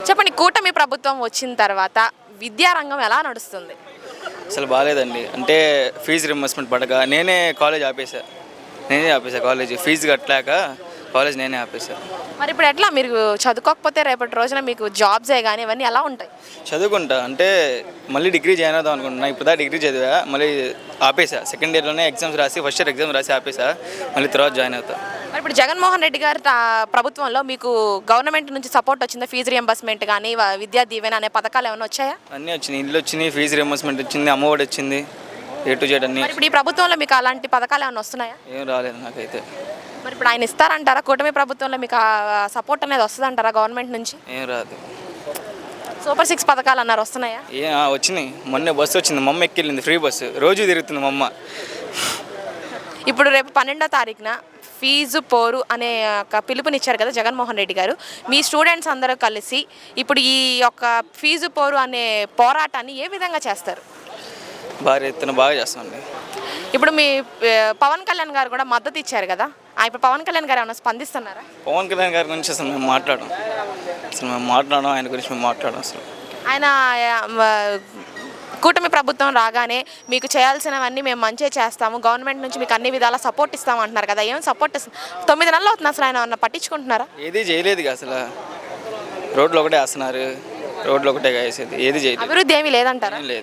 చెప్పండి, కూటమి ప్రభుత్వం వచ్చిన తర్వాత విద్యారంగం ఎలా నడుస్తుంది? అసలు బాగాలేదండి. అంటే ఫీజు రింబర్స్మెంట్ పడక నేనే ఆపేసా కాలేజ్. ఫీజు కట్టలేక కాలేజ్ నేనే ఆపేసా. మరి ఇప్పుడు ఎట్లా మీరు చదువుకోకపోతే రేపటి రోజున మీకు జాబ్సే కానీ ఇవన్నీ ఎలా ఉంటాయి? చదువుకుంటా అంటే మళ్ళీ డిగ్రీ జాయిన్ అవుదాం అనుకుంటున్నా. ఇప్పుడు డిగ్రీ చదివా, మళ్ళీ ఆపేసా. సెకండ్ ఇయర్లోనే ఎగ్జామ్స్ రాసి, ఫస్ట్ ఇయర్ ఎగ్జామ్ రాసి ఆపేసా. మళ్ళీ తర్వాత జాయిన్ అవుతా. మరి ఇప్పుడు జగన్మోహన్ రెడ్డి గారి ప్రభుత్వంలో మీకు గవర్నమెంట్ నుంచి సపోర్ట్ వచ్చిందా? ఫీజు రియంబర్స్మెంట్ కానీ విద్యా దీవెన అనే పథకాలు ఏమైనా వచ్చాయా? అన్నీ వచ్చినాయి. ఇల్లు వచ్చినాయి, ఫీజు రింబర్స్మెంట్ వచ్చింది, అమ్మఒడి వచ్చింది, A to Z అన్నీ. మరి ఇప్పుడు ఈ ప్రభుత్వంలో మీకు అలాంటి పథకాలు ఏమైనా వస్తున్నాయా? ఏం రాలేదు నాకైతే. మరి ఇప్పుడు ఆయన ఇస్తారంటారా? కూటమి ప్రభుత్వంలో మీకు సపోర్ట్ అనేది వస్తుందంటారా గవర్నమెంట్ నుంచి? ఏం రాదు. సూపర్ 6 పథకాలు అన్నారు, వస్తున్నాయా? వచ్చినాయి. మొన్నే బస్సు వచ్చింది, మా అమ్మ ఎక్కిళ్ళింది, ఫ్రీ బస్సు రోజు తిరుగుతుంది మా అమ్మ. ఇప్పుడు రేపు 12వ తారీఖున ఫీజు పోరు అనే ఒక పిలుపునిచ్చారు కదా జగన్మోహన్ రెడ్డి గారు. మీ స్టూడెంట్స్ అందరూ కలిసి ఇప్పుడు ఈ యొక్క ఫీజు పోరు అనే పోరాటాన్ని ఏ విధంగా చేస్తారు? భారీ ఎత్తున బాగా చేస్తామండి. ఇప్పుడు మీ పవన్ కళ్యాణ్ గారు కూడా మద్దతు ఇచ్చారు కదా, ఇప్పుడు పవన్ కళ్యాణ్ గారు ఏమైనా స్పందిస్తున్నారా? పవన్ కళ్యాణ్ గారి గురించి అసలు మేము మాట్లాడడం, ఆయన గురించి మేము మాట్లాడడం అసలు. ఆయన కూటమి ప్రభుత్వం రాగానే మీకు చేయాల్సినవన్నీ మేము మంచిగా చేస్తాము, గవర్నమెంట్ నుంచి మీకు అన్ని విధాలా సపోర్ట్ ఇస్తాము అంటున్నారు కదా, ఏం సపోర్ట్ 9 నెలలు అవుతుంది, అసలు ఆయన ఏమన్నా పట్టించుకుంటున్నారా? ఏది చేయలేదు అసలు. రోడ్లు ఒకటే వేస్తున్నారు, రోడ్లు ఒకటే వేసేది, ఏది చేయలేదు. అభివృద్ధి ఏమీ లేదంటారా? లేదు.